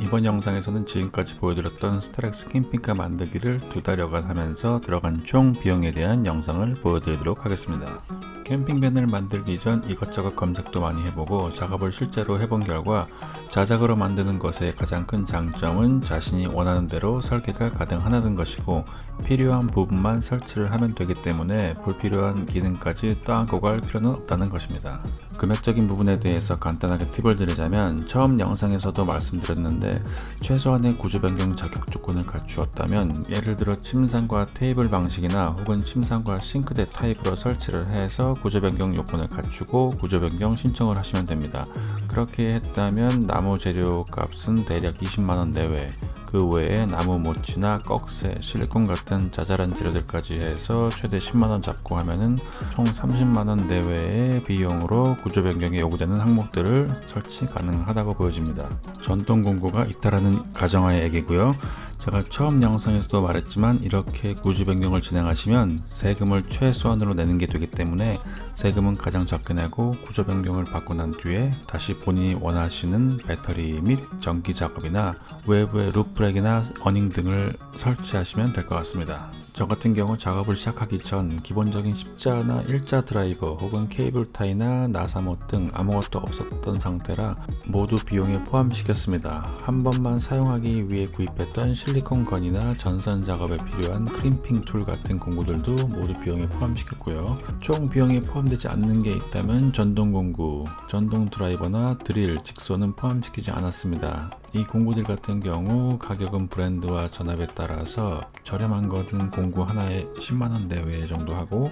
이번 영상에서는 지금까지 보여드렸던 스타렉스 캠핑카 만들기를 2달여간 하면서 들어간 총 비용에 대한 영상을 보여드리도록 하겠습니다. 캠핑밴을 만들기 전 이것저것 검색도 많이 해보고 작업을 실제로 해본 결과 자작으로 만드는 것의 가장 큰 장점은 자신이 원하는 대로 설계가 가능하다는 것이고 필요한 부분만 설치를 하면 되기 때문에 불필요한 기능까지 떠안고 갈 필요는 없다는 것입니다. 금액적인 부분에 대해서 간단하게 팁을 드리자면 처음 영상에서도 말씀드렸는데 최소한의 구조 변경 자격 조건을 갖추었다면 예를 들어 침상과 테이블 방식이나 혹은 침상과 싱크대 타입으로 설치를 해서 구조 변경 요건을 갖추고 구조 변경 신청을 하시면 됩니다. 그렇게 했다면 나무 재료 값은 대략 20만원 내외, 그 외에 나무 모치나 꺽쇠, 실리콘 같은 자잘한 재료들까지 해서 최대 10만원 잡고 하면은 총 30만원 내외의 비용으로 구조 변경에 요구되는 항목들을 설치 가능하다고 보여집니다. 전동 공구가 있다라는 가정하에 얘기고요. 제가 처음 영상에서도 말했지만 이렇게 구조 변경을 진행하시면 세금을 최소한으로 내는 게 되기 때문에 세금은 가장 적게 내고 구조 변경을 받고 난 뒤에 다시 본인이 원하시는 배터리 및 전기 작업이나 외부의 루프렉이나 어닝 등을 설치하시면 될 것 같습니다. 저 같은 경우 작업을 시작하기 전 기본적인 십자나 일자 드라이버 혹은 케이블 타이나 나사못 등 아무것도 없었던 상태라 모두 비용에 포함시켰습니다. 한 번만 사용하기 위해 구입했던 실리콘 건이나 전선 작업에 필요한 크림핑 툴 같은 공구들도 모두 비용에 포함시켰고요. 총 비용에 포함되지 않는 게 있다면 전동 공구, 전동 드라이버나 드릴, 직소는 포함시키지 않았습니다. 이 공구들 같은 경우 가격은 브랜드와 전압에 따라서 저렴한 것은 공구 하나에 10만원 내외 정도 하고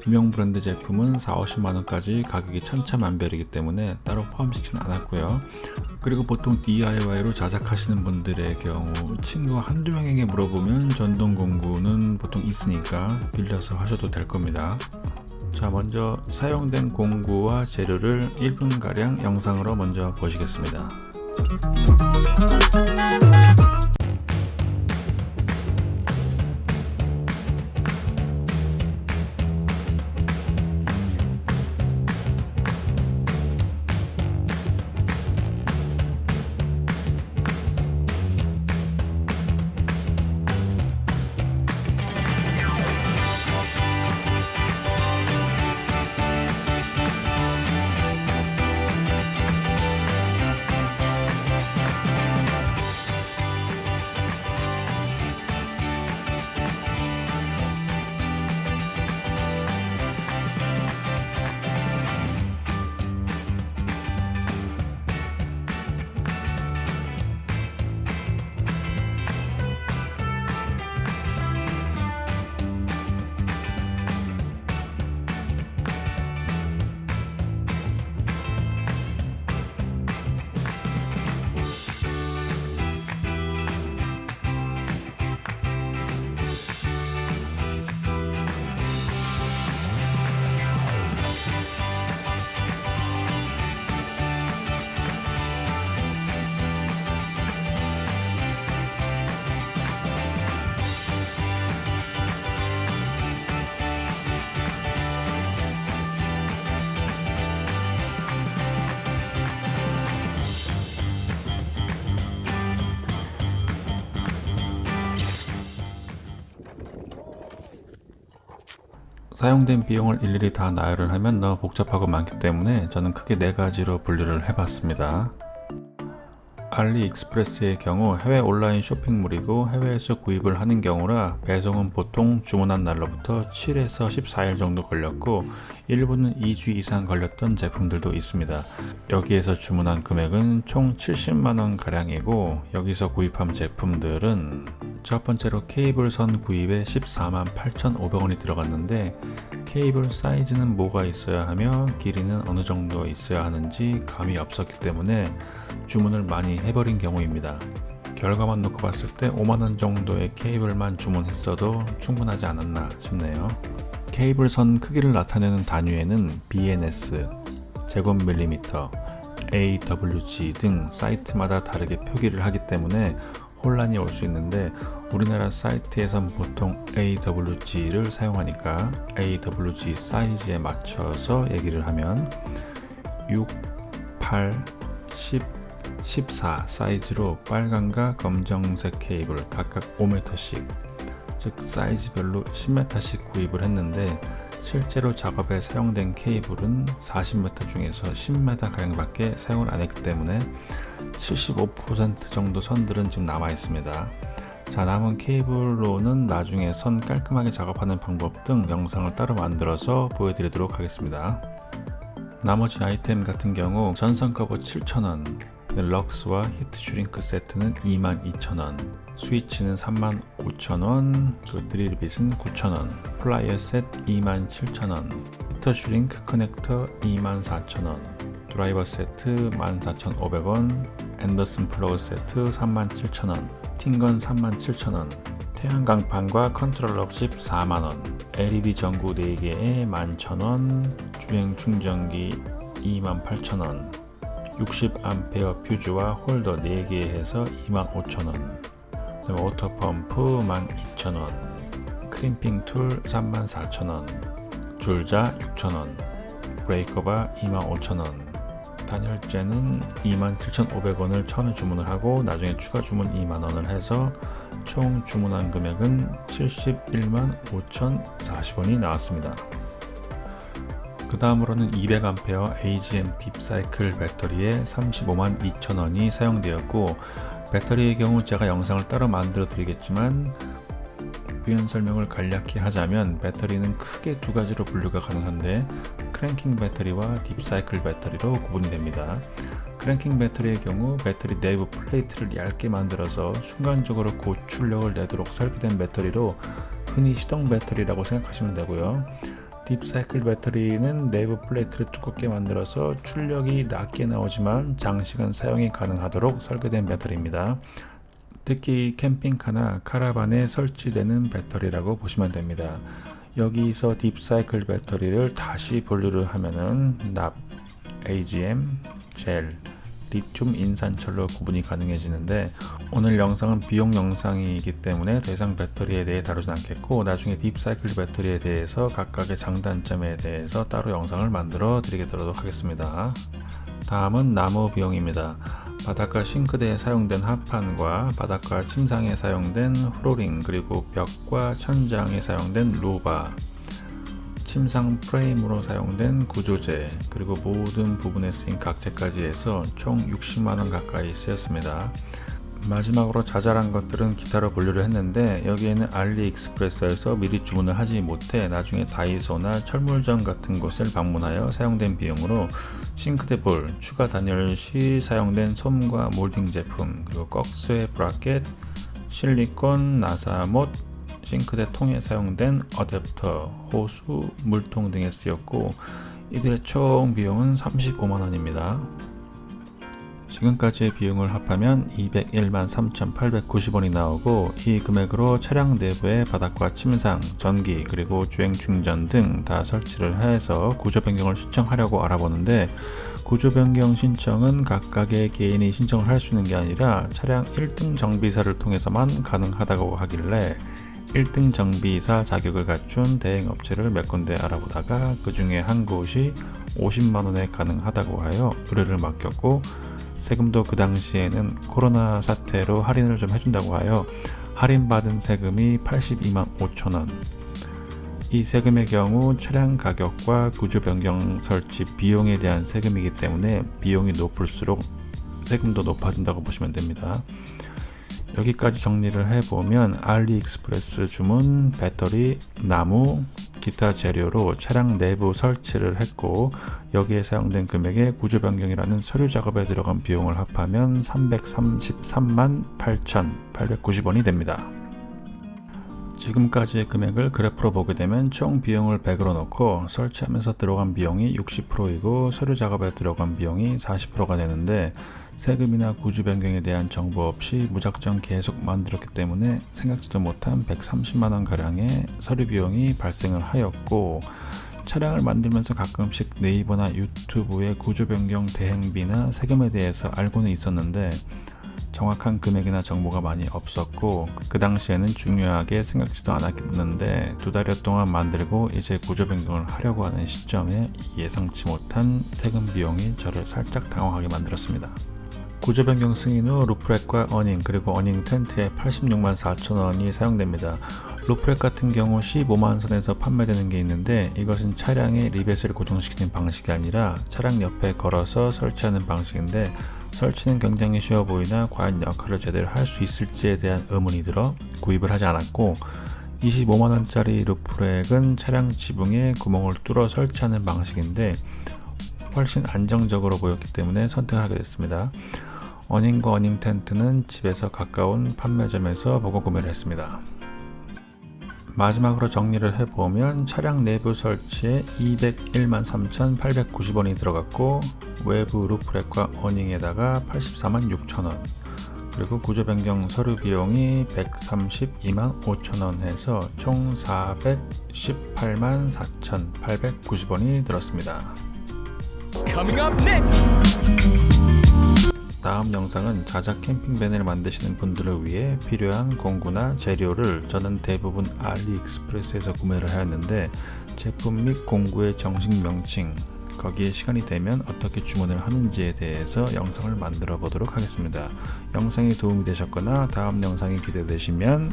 유명 브랜드 제품은 40~50만원까지 가격이 천차만별이기 때문에 따로 포함시키진 않았고요. 그리고 보통 DIY로 자작하시는 분들의 경우 친구 한두 명에게 물어보면 전동 공구는 보통 있으니까 빌려서 하셔도 될 겁니다. 자, 먼저 사용된 공구와 재료를 1분가량 영상으로 먼저 보시겠습니다. 사용된 비용을 일일이 다 나열을 하면 너무 복잡하고 많기 때문에 저는 크게 4가지로 분류를 해봤습니다. 알리익스프레스의 경우 해외 온라인 쇼핑몰이고 해외에서 구입을 하는 경우라 배송은 보통 주문한 날로부터 7에서 14일 정도 걸렸고 일부는 2주 이상 걸렸던 제품들도 있습니다. 여기에서 주문한 금액은 총 70만원 가량이고 여기서 구입한 제품들은 첫 번째로 케이블선 구입에 148,500원이 들어갔는데 케이블 사이즈는 뭐가 있어야 하며 길이는 어느 정도 있어야 하는지 감이 없었기 때문에 주문을 많이 해버린 경우입니다. 결과만 놓고 봤을 때 5만원 정도의 케이블만 주문했어도 충분하지 않았나 싶네요. 케이블선 크기를 나타내는 단위에는 BNS, 제곱밀리미터, AWG 등 사이트마다 다르게 표기를 하기 때문에 혼란이 올 수 있는데 우리나라 사이트에선 보통 AWG를 사용하니까 AWG 사이즈에 맞춰서 얘기를 하면 6, 8, 10, 14 사이즈로 빨간과 검정색 케이블 각각 5m씩, 즉 사이즈별로 10m씩 구입을 했는데 실제로 작업에 사용된 케이블은 40m 중에서 10m가량밖에 사용을 안 했기 때문에 75% 정도 선들은 지금 남아 있습니다. 자, 남은 케이블로는 나중에 선 깔끔하게 작업하는 방법 등 영상을 따로 만들어서 보여드리도록 하겠습니다. 나머지 아이템 같은 경우 전선 커버 7,000원, 럭스와 히트 슈링크 세트는 22,000원, 스위치는 35,000원, 드릴 빗은 9,000원, 플라이어 셋 27,000원, 히터 슈링크 커넥터 24,000원, 드라이버 세트 14,500원, 앤더슨 플러그 세트 37,000원, 팅건 37,000원, 태양광판과 컨트롤러 칩 4만원, LED 전구 4개에 11,000원, 주행 충전기 28,000원, 60A 퓨즈와 홀더 4개 해서 25,000원, 워터펌프 12,000원, 크림핑 툴 34,000원, 줄자 6,000원, 브레이커바 25,000원, 단열재는 27,500원을 처음에 주문을 하고 나중에 추가 주문 2만원을 해서 총 주문한 금액은 71만 5,040원이 나왔습니다. 그 다음으로는 200A AGM 딥사이클 배터리에 35만 2천원이 사용되었고, 배터리의 경우 제가 영상을 따로 만들어 드리겠지만 부연 설명을 간략히 하자면 배터리는 크게 두 가지로 분류가 가능한데 크랭킹 배터리와 딥사이클 배터리로 구분이 됩니다. 크랭킹 배터리의 경우 배터리 내부 플레이트를 얇게 만들어서 순간적으로 고출력을 내도록 설계된 배터리로 흔히 시동 배터리라고 생각하시면 되고요. 딥사이클 배터리는 내부 플레이트를 두껍게 만들어서 출력이 낮게 나오지만 장시간 사용이 가능하도록 설계된 배터리입니다. 특히 캠핑카나 카라반에 설치되는 배터리라고 보시면 됩니다. 여기서 딥사이클 배터리를 다시 분류를 하면은 납, AGM, 젤, 리튬 인산철로 구분이 가능해지는데 오늘 영상은 비용 영상이기 때문에 더 이상 배터리에 대해 다루진 않겠고 나중에 딥사이클 배터리에 대해서 각각의 장단점에 대해서 따로 영상을 만들어 드리도록 하겠습니다. 다음은 나무 비용입니다. 바닥과 싱크대에 사용된 합판과 바닥과 침상에 사용된 플로링, 그리고 벽과 천장에 사용된 루바, 침상 프레임으로 사용된 구조재, 그리고 모든 부분에 쓰인 각재까지 해서 총 60만원 가까이 쓰였습니다. 마지막으로 자잘한 것들은 기타로 분류를 했는데 여기에는 알리익스프레스에서 미리 주문을 하지 못해 나중에 다이소나 철물점 같은 곳을 방문하여 사용된 비용으로 싱크대 볼, 추가 단열 시 사용된 솜과 몰딩 제품, 그리고 꺽쇠 브라켓, 실리콘 나사못, 싱크대 통에 사용된 어댑터, 호수, 물통 등에 쓰였고 이들의 총 비용은 35만원입니다. 지금까지의 비용을 합하면 201만 3,890원이 나오고 이 금액으로 차량 내부의 바닥과 침상, 전기, 그리고 주행 충전 등 다 설치를 해서 구조 변경을 신청하려고 알아보는데 구조 변경 신청은 각각의 개인이 신청을 할 수 있는 게 아니라 차량 1등 정비사를 통해서만 가능하다고 하길래 1등 정비사 자격을 갖춘 대행업체를 몇 군데 알아보다가 그 중에 한 곳이 50만원에 가능하다고 하여 의뢰를 맡겼고 세금도 그 당시에는 코로나 사태로 할인을 좀 해준다고 하여 할인받은 세금이 82만 5천원. 이 세금의 경우 차량 가격과 구조 변경 설치 비용에 대한 세금이기 때문에 비용이 높을수록 세금도 높아진다고 보시면 됩니다. 여기까지 정리를 해보면 알리익스프레스 주문, 배터리, 나무, 기타 재료로 차량 내부 설치를 했고 여기에 사용된 금액의 구조 변경이라는 서류 작업에 들어간 비용을 합하면 333만 8,890원이 됩니다. 지금까지의 금액을 그래프로 보게 되면 총 비용을 100으로 놓고 설치하면서 들어간 비용이 60%이고 서류 작업에 들어간 비용이 40%가 되는데 세금이나 구조 변경에 대한 정보 없이 무작정 계속 만들었기 때문에 생각지도 못한 130만원 가량의 서류 비용이 발생을 하였고 차량을 만들면서 가끔씩 네이버나 유튜브에 구조 변경 대행비나 세금에 대해서 알고는 있었는데 정확한 금액이나 정보가 많이 없었고 그 당시에는 중요하게 생각지도 않았는데 2달여 동안 만들고 이제 구조 변경을 하려고 하는 시점에 예상치 못한 세금 비용이 저를 살짝 당황하게 만들었습니다. 구조 변경 승인 후 루프렉과 어닝 그리고 어닝 텐트에 86만 4천 원이 사용됩니다. 루프렉 같은 경우 15만 선에서 판매되는 게 있는데 이것은 차량에 리벳을 고정시키는 방식이 아니라 차량 옆에 걸어서 설치하는 방식인데 설치는 굉장히 쉬워 보이나 과연 역할을 제대로 할 수 있을지에 대한 의문이 들어 구입을 하지 않았고 25만원짜리 루프렉은 차량 지붕에 구멍을 뚫어 설치하는 방식인데 훨씬 안정적으로 보였기 때문에 선택을 하게 됐습니다. 어닝과 어닝 텐트는 집에서 가까운 판매점에서 보고 구매를 했습니다. 마지막으로 정리를 해보면 차량 내부 설치에 201만 3,890원이 들어갔고 외부 루프렉과 어닝에다가 84만 6천원 그리고 구조 변경 서류 비용이 132만 5천원 해서 총 418만 4,890원이 들었습니다. Coming up next. 다음 영상은 자작 캠핑밴을 만드시는 분들을 위해 필요한 공구나 재료를 저는 대부분 알리익스프레스에서 구매를 하였는데 제품 및 공구의 정식 명칭 거기에 시간이 되면 어떻게 주문을 하는지에 대해서 영상을 만들어 보도록 하겠습니다. 영상이 도움이 되셨거나 다음 영상이 기대되시면